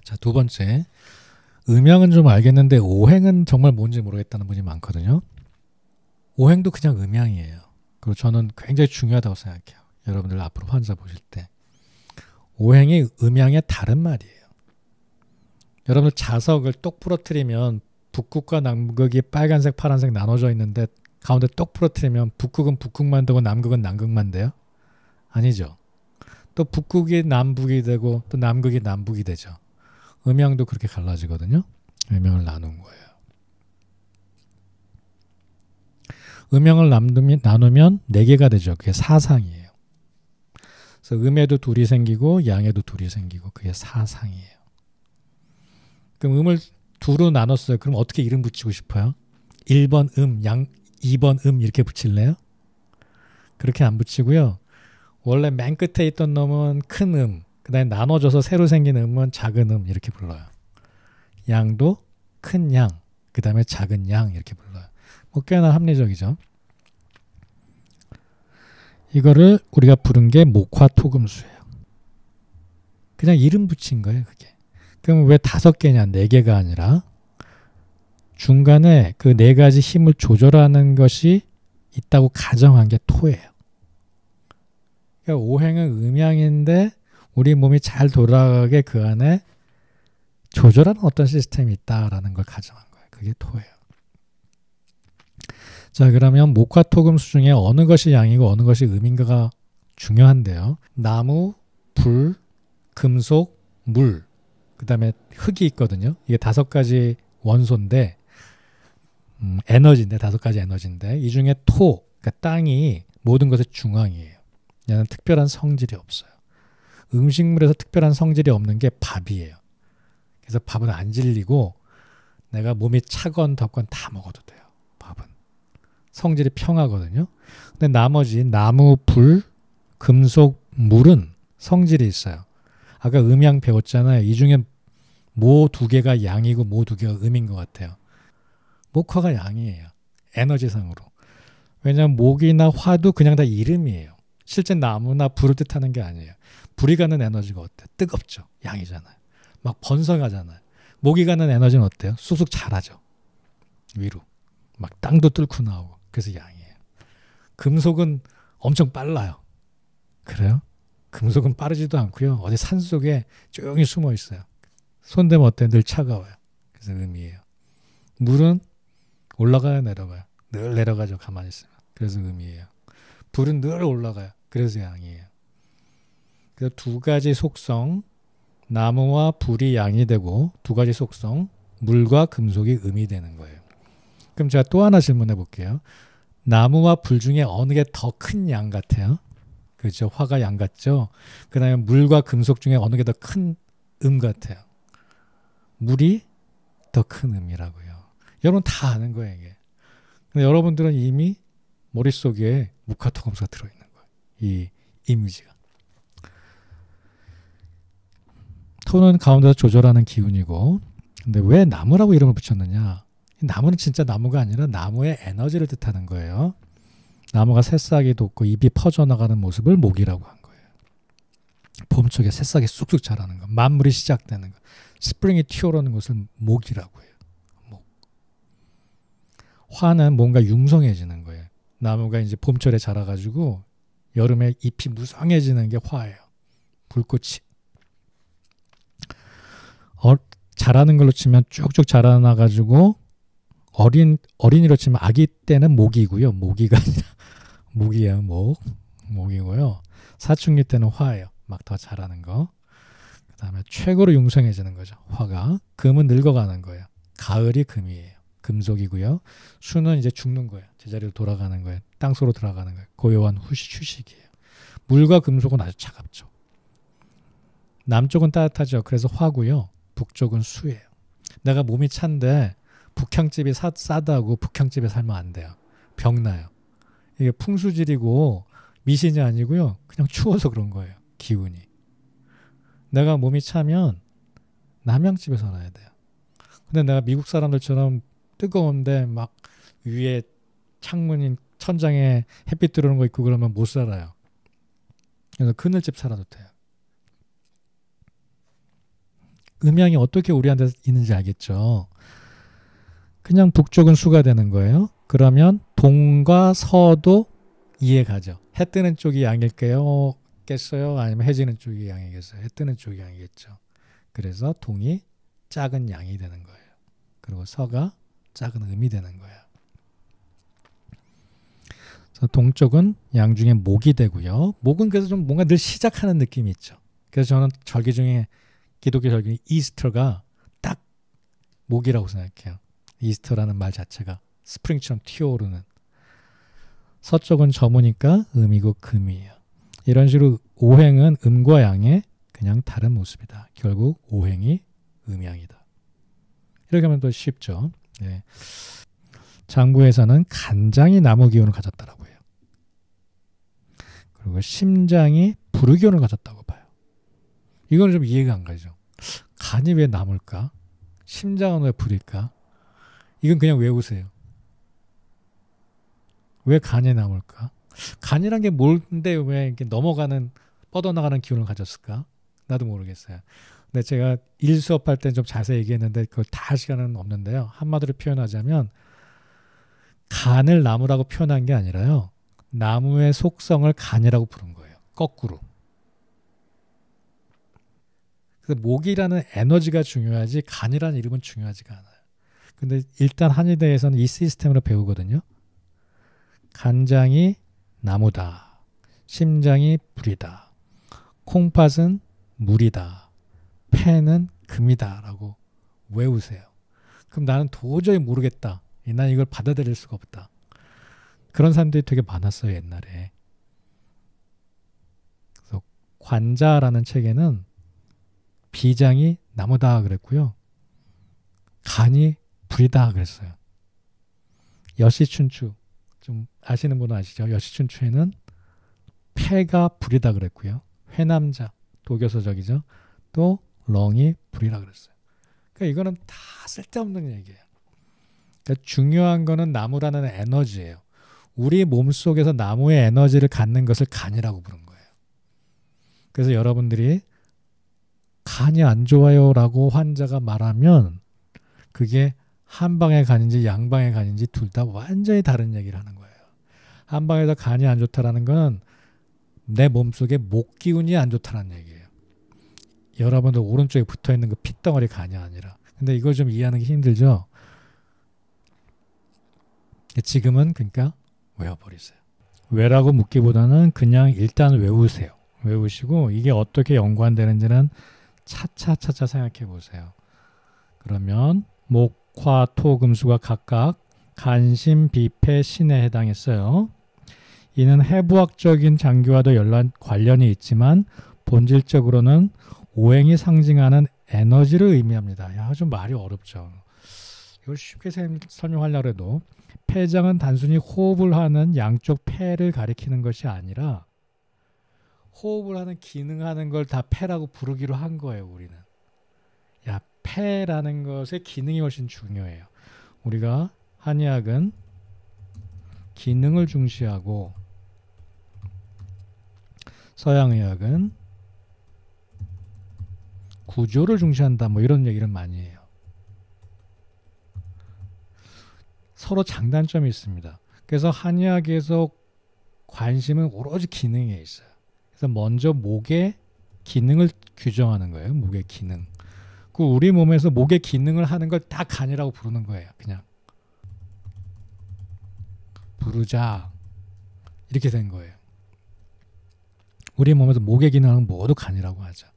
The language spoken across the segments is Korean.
자, 두 번째. 음양은 좀 알겠는데 오행은 정말 뭔지 모르겠다는 분이 많거든요. 오행도 그냥 음양이에요. 그리고 저는 굉장히 중요하다고 생각해요. 여러분들 앞으로 환자 보실 때. 오행이 음양의 다른 말이에요. 여러분들 자석을 똑 부러뜨리면 북극과 남극이 빨간색, 파란색 나눠져 있는데 가운데 똑 부러뜨리면 북극은 북극만 되고 남극은 남극만 돼요? 아니죠. 또 북극이 남북이 되고 또 남극이 남북이 되죠. 음양도 그렇게 갈라지거든요. 음양을 나눈 거예요. 음양을 나누면 4개가 되죠. 그게 사상이에요. 그래서 음에도 둘이 생기고 양에도 둘이 생기고 그게 사상이에요. 그럼 음을 두로 나눴어요. 그럼 어떻게 이름 붙이고 싶어요? 1번 음, 2번 이렇게 붙일래요? 그렇게 안 붙이고요. 원래 맨 끝에 있던 놈은 큰 음, 그 다음에 나눠져서 새로 생긴 음은 작은 음 이렇게 불러요. 양도 큰 양, 그 다음에 작은 양 이렇게 불러요. 뭐 꽤나 합리적이죠. 이거를 우리가 부른 게 목화토금수예요. 그냥 이름 붙인 거예요, 그게. 그럼 왜 5개냐, 4개가 아니라 중간에 그 4가지 힘을 조절하는 것이 있다고 가정한 게 토예요. 그러니까 오행은 음양인데 우리 몸이 잘 돌아가게 그 안에 조절하는 어떤 시스템이 있다라는 걸 가정한 거예요. 그게 토예요. 자, 그러면 목화토금수 중에 어느 것이 양이고 어느 것이 음인가가 중요한데요. 나무, 불, 금속, 물, 그 다음에 흙이 있거든요. 이게 5가지 원소인데 에너지인데 5가지 에너지인데 이 중에 토, 그러니까 땅이 모든 것의 중앙이에요. 얘는 특별한 성질이 없어요. 음식물에서 특별한 성질이 없는 게 밥이에요. 그래서 밥은 안 질리고 내가 몸이 차건 덥건 다 먹어도 돼요. 밥은. 성질이 평하거든요. 근데 나머지 나무, 불, 금속, 물은 성질이 있어요. 아까 음양 배웠잖아요. 이 중에 모 2개가 양이고 모 2개가 음인 것 같아요. 목화가 양이에요. 에너지상으로. 왜냐하면 목이나 화도 그냥 다 이름이에요. 실제 나무나 불을 뜻하는 게 아니에요. 불이 가는 에너지가 어때요? 뜨겁죠. 양이잖아요. 막 번성하잖아요. 목이 가는 에너지는 어때요? 쑥쑥 자라죠. 위로. 막 땅도 뚫고 나오고. 그래서 양이에요. 금속은 엄청 빨라요. 그래요? 금속은 빠르지도 않고요. 어디 산속에 조용히 숨어 있어요. 손대면 어때요? 늘 차가워요. 그래서 음이에요. 물은 올라가요, 내려가요? 늘 내려가죠. 가만히 있으면. 그래서 음이에요. 불은 늘 올라가요. 그래서 양이에요. 그래서 2가지 속성, 나무와 불이 양이 되고 2가지 속성, 물과 금속이 음이 되는 거예요. 그럼 제가 또 하나 질문해 볼게요. 나무와 불 중에 어느 게 더 큰 양 같아요? 그렇죠. 화가 양 같죠. 그 다음에 물과 금속 중에 어느 게 더 큰 음 같아요? 물이 더 큰 음이라고요. 여러분 다 아는 거예요, 이게. 근데 여러분들은 이미 머릿속에 목화토금수가 들어있는 거예요. 이 이미지가. 토는 가운데서 조절하는 기운이고, 근데 왜 나무라고 이름을 붙였느냐? 나무는 진짜 나무가 아니라 나무의 에너지를 뜻하는 거예요. 나무가 새싹이 돋고 잎이 퍼져나가는 모습을 목이라고 한 거예요. 봄철에 새싹이 쑥쑥 자라는 거, 만물이 시작되는 거, 스프링이 튀어오르는 것을 목이라고 해요. 목. 화는 뭔가 융성해지는 거예요. 나무가 이제 봄철에 자라가지고 여름에 잎이 무성해지는 게 화예요. 불꽃이. 자라는 걸로 치면 쭉쭉 자라나가지고 어린이로 치면 아기 때는 모기고요. 모기가 아니라 모기예요. 목이고요. 사춘기 때는 화예요. 막 더 자라는 거. 그 다음에 최고로 융성해지는 거죠. 화가. 금은 늙어가는 거예요. 가을이 금이에요. 금속이고요. 수는 이제 죽는 거예요. 제자리로 돌아가는 거예요. 땅속으로 들어가는 거예요. 고요한 휴식이에요. 물과 금속은 아주 차갑죠. 남쪽은 따뜻하죠. 그래서 화고요. 북쪽은 수예요. 내가 몸이 찬데 북향집이 싸다고 북향집에 살면 안 돼요. 병나요. 이게 풍수질이고 미신이 아니고요. 그냥 추워서 그런 거예요. 기운이. 내가 몸이 차면 남양집에 살아야 돼요. 근데 내가 미국 사람들처럼 뜨거운데 막 위에 창문인 천장에 햇빛 들어오는 거 있고 그러면 못 살아요. 그래서 그늘집 살아도 돼요. 음양이 어떻게 우리한테 있는지 알겠죠. 그냥 북쪽은 수가 되는 거예요. 그러면 동과 서도 이해가죠. 해 뜨는 쪽이 양일게요? 겠어요? 아니면 해 지는 쪽이 양이겠어요? 해 뜨는 쪽이 양이겠죠. 그래서 동이 작은 양이 되는 거예요. 그리고 서가 작은 음이 되는 거예요. 그래서 동쪽은 양 중에 목이 되고요. 목은 그래서 좀 뭔가 늘 시작하는 느낌이 있죠. 그래서 저는 절기 중에 기독교 절기 이스터가 딱 목이라고 생각해요. 이스터라는 말 자체가 스프링처럼 튀어오르는. 서쪽은 점으니까 음이고 금이에요. 이런 식으로 오행은 음과 양의 그냥 다른 모습이다. 결국 오행이 음양이다. 이렇게 하면 더 쉽죠. 네. 장부에서는 간장이 나무 기운을 가졌다라고 해요. 그리고 심장이 불의 기운을 가졌다고 봐요. 이거는 좀 이해가 안 가죠. 간이 왜 나물까? 심장은 왜 불일까? 이건 그냥 외우세요. 왜 간이 나물까? 간이란 게 뭔데 왜 이렇게 넘어가는 뻗어나가는 기운을 가졌을까? 나도 모르겠어요. 근데 제가 일 수업할 때 좀 자세히 얘기했는데 그걸 다 할 시간은 없는데요. 한마디로 표현하자면 간을 나무라고 표현한 게 아니라요. 나무의 속성을 간이라고 부른 거예요. 거꾸로. 그래서 목이라는 에너지가 중요하지 간이라는 이름은 중요하지가 않아요. 근데 일단 한의대에서는 이 시스템으로 배우거든요. 간장이 나무다. 심장이 불이다. 콩팥은 물이다. 폐는 금이다. 라고 외우세요. 그럼 나는 도저히 모르겠다. 난 이걸 받아들일 수가 없다. 그런 사람들이 되게 많았어요. 옛날에. 그래서 관자라는 책에는 비장이 나무다 그랬고요. 간이 불이다 그랬어요. 여시춘추. 좀 아시는 분은 아시죠? 여시춘추에는 폐가 불이다 그랬고요. 회남자, 독여서적이죠. 또 렁이 불이라 그랬어요. 그러니까 이거는 다 쓸데없는 얘기예요. 그러니까 중요한 거는 나무라는 에너지예요. 우리 몸속에서 나무의 에너지를 갖는 것을 간이라고 부른 거예요. 그래서 여러분들이 간이 안 좋아요 라고 환자가 말하면 그게 한방의 간인지 양방의 간인지 둘 다 완전히 다른 얘기를 하는 거예요. 한방에서 간이 안 좋다라는 건 내 몸속에 목 기운이 안 좋다는 얘기예요. 여러분들 오른쪽에 붙어있는 그 핏덩어리 간이 아니라. 근데 이걸 좀 이해하는 게 힘들죠? 지금은 그러니까 외워버리세요. 왜라고 묻기보다는 그냥 일단 외우세요. 외우시고 이게 어떻게 연관되는지는 차차 생각해 보세요. 그러면 목, 화, 토, 금수가 각각 간신, 비패, 신에 해당했어요. 이는 해부학적인 장기와도 관련이 있지만 본질적으로는 오행이 상징하는 에너지를 의미합니다. 야, 좀 말이 어렵죠. 이걸 쉽게 설명하려고 해도 폐장은 단순히 호흡을 하는 양쪽 폐를 가리키는 것이 아니라 호흡을 하는 기능하는 걸 다 폐라고 부르기로 한 거예요. 우리는. 야, 폐라는 것의 기능이 훨씬 중요해요. 우리가 한의학은 기능을 중시하고 서양의학은 구조를 중시한다. 뭐 이런 얘기를 많이 해요. 서로 장단점이 있습니다. 그래서 한의학에서 관심은 오로지 기능에 있어요. 그래서 먼저 목의 기능을 규정하는 거예요. 목의 기능. 그 우리 몸에서 목의 기능을 하는 걸 다 간이라고 부르는 거예요. 그냥 부르자 이렇게 된 거예요. 우리 몸에서 목의 기능은 모두 간이라고 하죠.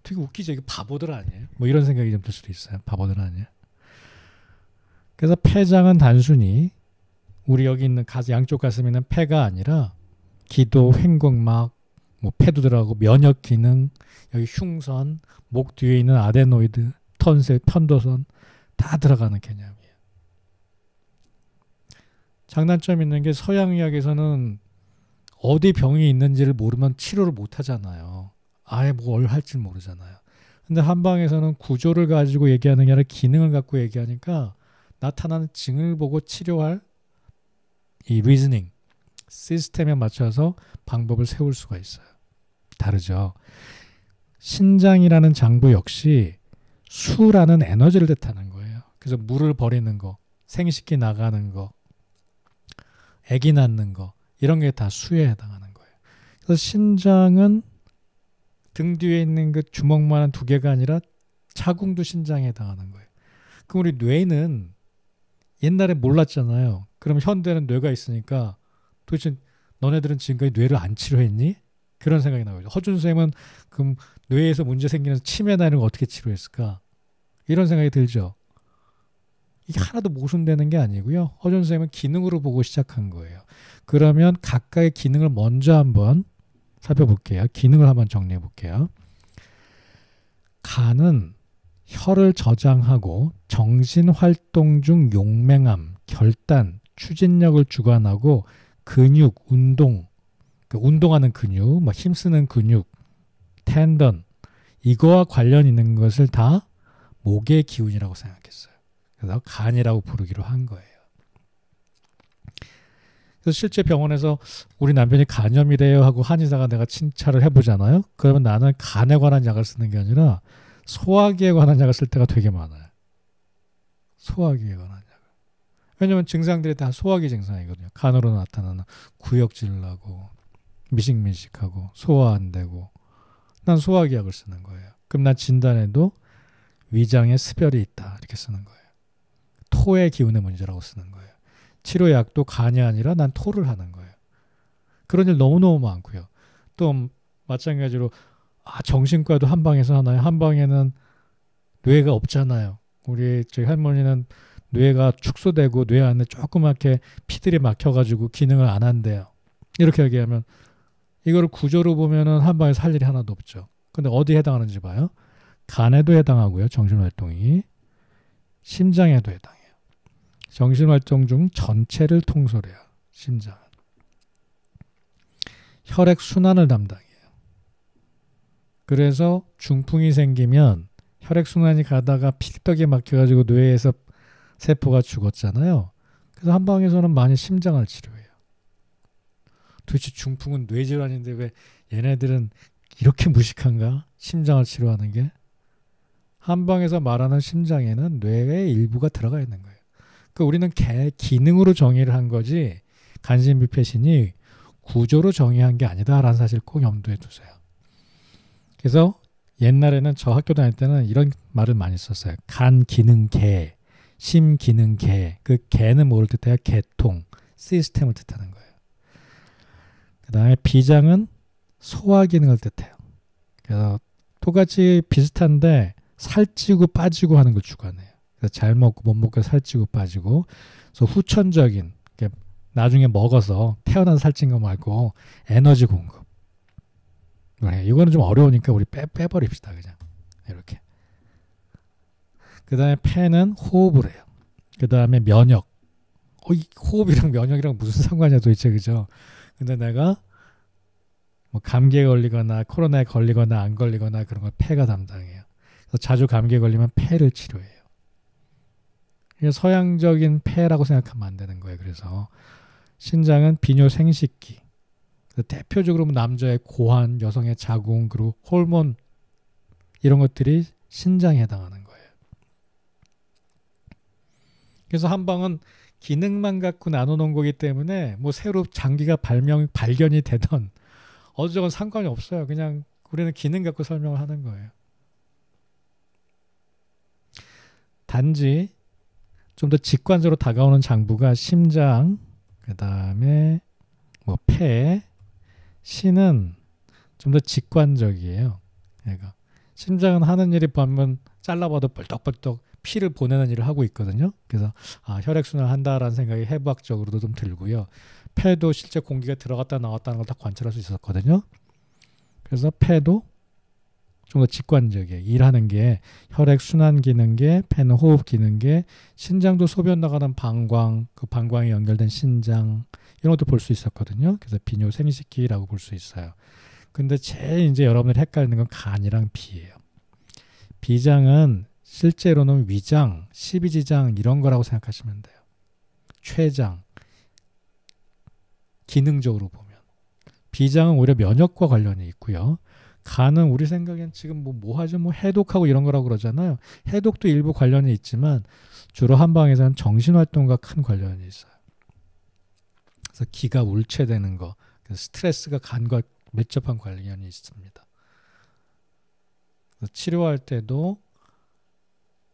되게 웃기죠. 이거 바보들 아니에요? 뭐 이런 생각이 좀 들 수도 있어요. 바보들 아니에요? 그래서 폐장은 단순히 우리 여기 있는 양쪽 가슴에 있는 폐가 아니라 기도, 횡곡막, 뭐 폐도 들어가고 면역 기능, 여기 흉선, 목 뒤에 있는 아데노이드, 턴실, 편도선 다 들어가는 개념이에요. 장단점 있는 게 서양의학에서는 어디 병이 있는지를 모르면 치료를 못 하잖아요. 아예 뭘 할지 모르잖아요. 근데 한방에서는 구조를 가지고 얘기하는 게 아니라 기능을 갖고 얘기하니까 나타나는 증을 보고 치료할 이 리즈닝, 시스템에 맞춰서 방법을 세울 수가 있어요. 다르죠. 신장이라는 장부 역시 수라는 에너지를 뜻하는 거예요. 그래서 물을 버리는 거, 생식기 나가는 거, 아기 낳는 거 이런 게 다 수에 해당하는 거예요. 그래서 신장은 등 뒤에 있는 그 주먹만한 두 개가 아니라 자궁도 신장에 해당하는 거예요. 그럼 우리 뇌는 옛날에 몰랐잖아요. 그럼 현대는 뇌가 있으니까 도대체 너네들은 지금까지 뇌를 안 치료했니? 그런 생각이 나거든요. 허준 선생님은 그럼 뇌에서 문제 생기는 치매나 이런 거 어떻게 치료했을까? 이런 생각이 들죠. 이게 하나도 모순되는 게 아니고요. 허준 선생님은 기능으로 보고 시작한 거예요. 그러면 각각의 기능을 먼저 한번 살펴볼게요. 기능을 한번 정리해 볼게요. 간은 혈을 저장하고 정신활동 중 용맹함, 결단, 추진력을 주관하고 근육, 운동, 운동하는 근육, 뭐 힘쓰는 근육, 텐던 이거와 관련 있는 것을 다 목의 기운이라고 생각했어요. 그래서 간이라고 부르기로 한 거예요. 그래서 실제 병원에서 우리 남편이 간염이래요 하고 한의사가 내가 진찰을 해보잖아요. 그러면 나는 간에 관한 약을 쓰는 게 아니라 소화기에 관한 약을 쓸 때가 되게 많아요. 소화기에 관한 약을. 왜냐하면 증상들이 다 소화기 증상이거든요. 간으로 나타나는 구역질 나고 미식미식하고 소화 안 되고 난 소화기 약을 쓰는 거예요. 그럼 난 진단에도 위장에 습열이 있다 이렇게 쓰는 거예요. 토의 기운의 문제라고 쓰는 거예요. 치료약도 간이 아니라 난 토를 하는 거예요. 그런 일 너무너무 많고요. 또 마찬가지로 정신과도 한방에서 하나요? 한방에는 뇌가 없잖아요. 우리 저희 할머니는 뇌가 축소되고 뇌 안에 조그맣게 피들이 막혀가지고 기능을 안 한대요. 이렇게 얘기하면 이거를 구조로 보면은 한방에서 할 일이 하나도 없죠. 근데 어디에 해당하는지 봐요. 간에도 해당하고요. 정신활동이. 심장에도 해당해요. 정신활동 중 전체를 통솔해요. 심장은. 혈액순환을 담당해요. 그래서 중풍이 생기면 혈액순환이 가다가 피떡에 막혀가지고 뇌에서 세포가 죽었잖아요. 그래서 한방에서는 많이 심장을 치료해요. 도대체 중풍은 뇌질환인데 왜 얘네들은 이렇게 무식한가? 심장을 치료하는 게? 한방에서 말하는 심장에는 뇌의 일부가 들어가 있는 거예요. 그러니까 우리는 기능으로 정의를 한 거지 간신비폐신이 구조로 정의한 게 아니다라는 사실 꼭 염두에 두세요. 그래서 옛날에는 저 학교 다닐 때는 이런 말을 많이 썼어요. 간 기능 개, 심 기능 개. 그 개는 뭐를 뜻해요? 계통, 시스템을 뜻하는 거예요. 그 다음에 비장은 소화 기능을 뜻해요. 그래서 똑같이 비슷한데 살찌고 빠지고 하는 걸 주관해요. 그래서 잘 먹고 못 먹고 살찌고 빠지고. 그래서 후천적인, 나중에 먹어서 태어난 살찐 거 말고 에너지 공급. 이거는 좀 어려우니까 우리 빼버립시다. 그냥 이렇게. 그 다음에 폐는 호흡을 해요. 그 다음에 면역. 이 호흡이랑 면역이랑 무슨 상관이야 도대체, 그죠? 근데 내가 뭐 감기에 걸리거나 코로나에 걸리거나 안 걸리거나 그런 걸 폐가 담당해요. 그래서 자주 감기에 걸리면 폐를 치료해요. 서양적인 폐라고 생각하면 안 되는 거예요. 그래서 신장은 비뇨 생식기. 대표적으로 남자의 고환, 여성의 자궁, 그리고 호르몬 이런 것들이 신장에 해당하는 거예요. 그래서 한방은 기능만 갖고 나눠놓은 거기 때문에 뭐 새로 장기가 발견이 되던 어쩌건 상관이 없어요. 그냥 우리는 기능 갖고 설명을 하는 거예요. 단지 좀 더 직관적으로 다가오는 장부가 심장, 그 다음에 뭐 폐, 신은 좀 더 직관적이에요. 얘가. 심장은 하는 일이 보면 잘라봐도 뻘떡뻘떡 피를 보내는 일을 하고 있거든요. 그래서 혈액순환을 한다라는 생각이 해부학적으로도 좀 들고요. 폐도 실제 공기가 들어갔다 나왔다는 걸 다 관찰할 수 있었거든요. 그래서 폐도 좀 더 직관적이에요. 일하는 게 혈액순환 기능계, 폐는 호흡 기능계, 신장도 소변 나가는 방광, 그 방광에 연결된 신장 이런 것도 볼 수 있었거든요. 그래서 비뇨 생식기라고 볼 수 있어요. 근데 제일 이제 여러분들이 헷갈리는 건 간이랑 비예요. 비장은 실제로는 위장, 십이지장 이런 거라고 생각하시면 돼요. 췌장, 기능적으로 보면. 비장은 오히려 면역과 관련이 있고요. 간은 우리 생각엔 지금 뭐 하죠? 뭐 해독하고 이런 거라고 그러잖아요. 해독도 일부 관련이 있지만 주로 한방에서는 정신활동과 큰 관련이 있어요. 그래서 기가 울체되는 거, 스트레스가 간과 밀접한 관련이 있습니다. 그래서 치료할 때도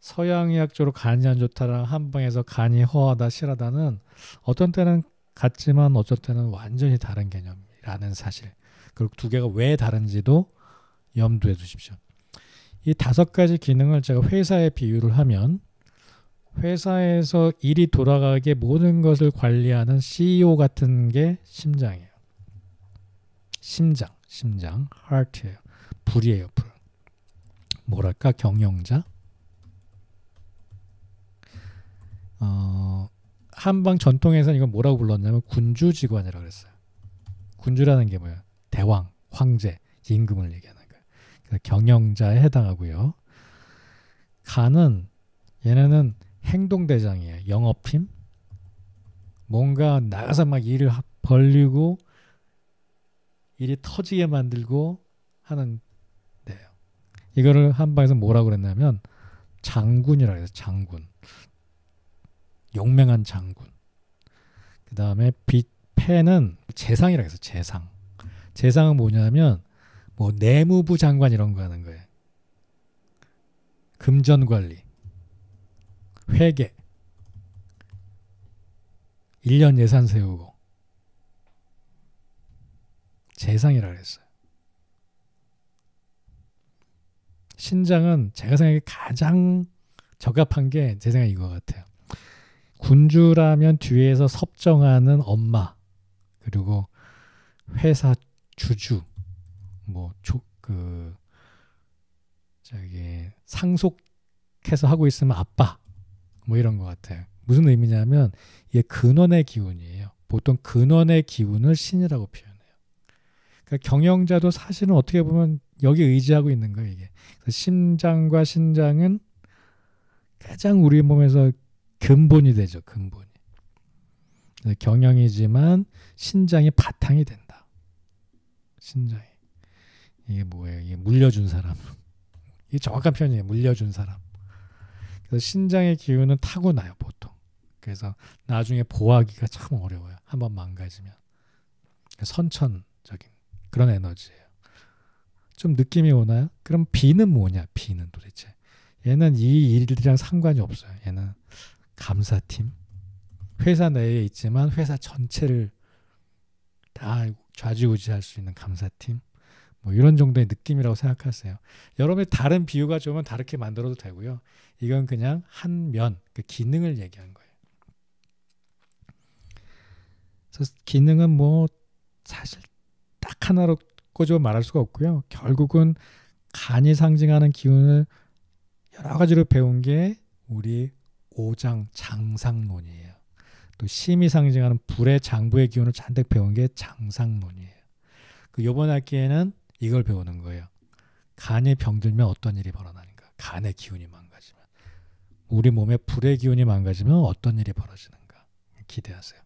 서양의학적으로 간이 안 좋다랑 한방에서 간이 허하다 실하다는 어떤 때는 같지만 어떤 때는 완전히 다른 개념이라는 사실. 그리고 두 개가 왜 다른지도 염두에 두십시오. 이 5가지 기능을 제가 회사에 비유를 하면 회사에서 일이 돌아가게 모든 것을 관리하는 CEO 같은 게 심장이에요. 심장, heart예요. 불이에요, 불. 뭐랄까, 경영자. 한방 전통에서는 이건 뭐라고 불렀냐면 군주직원이라고 그랬어요. 군주라는 게 뭐예요? 대왕, 황제, 임금을 얘기하는 거예요. 그래서 경영자에 해당하고요. 간은 얘네는 행동대장이에요. 영업팀. 뭔가 나가서 막 일을 벌리고 일이 터지게 만들고 하는 데예요. 이거를 한방에서 뭐라고 그랬냐면 장군이라고 해서 장군. 용맹한 장군. 그 다음에 폐는 재상이라고 해서 재상. 재상은 뭐냐면 뭐 내무부 장관 이런 거 하는 거예요. 금전관리, 회계, 1년 예산 세우고 재상이라고 했어요. 신장은 제가 생각에 가장 적합한 게 제 생각에 이거 같아요. 군주라면 뒤에서 섭정하는 엄마, 그리고 회사 주주, 상속해서 하고 있으면 아빠, 뭐 이런 것 같아요. 무슨 의미냐면 이게 근원의 기운이에요. 보통 근원의 기운을 신이라고 표현해요. 그러니까 경영자도 사실은 어떻게 보면 여기 의지하고 있는 거예요. 이게 그래서 심장과 신장은 가장 우리 몸에서 근본이 되죠. 근본이. 그래서 경영이지만 신장이 바탕이 된다. 신장이. 이게 뭐예요? 이게 물려준 사람. 이게 정확한 표현이에요. 물려준 사람. 그래서 신장의 기운은 타고나요. 보통. 그래서 나중에 보하기가 참 어려워요. 한번 망가지면. 선천적인 그런 에너지예요. 좀 느낌이 오나요? 그럼 B는 뭐냐? B는 도대체. 얘는 이 일들이랑 상관이 없어요. 얘는 감사팀. 회사 내에 있지만 회사 전체를 다 좌지우지할 수 있는 감사팀. 뭐 이런 정도의 느낌이라고 생각하세요. 여러분이 다른 비유가 좋으면 다르게 만들어도 되고요. 이건 그냥 한 면, 그 기능을 얘기한 거예요. 그래서 기능은 뭐 사실 딱 하나로 꼬집어 말할 수가 없고요. 결국은 간이 상징하는 기운을 여러 가지로 배운 게 우리 오장 장상론이에요. 또 심이 상징하는 불의 장부의 기운을 잔뜩 배운 게 장상론이에요. 그 이번 학기에는 이걸 배우는 거예요. 간이 병들면 어떤 일이 벌어나는가? 간의 기운이 망가지면. 우리 몸에 불의 기운이 망가지면 어떤 일이 벌어지는가? 기대하세요.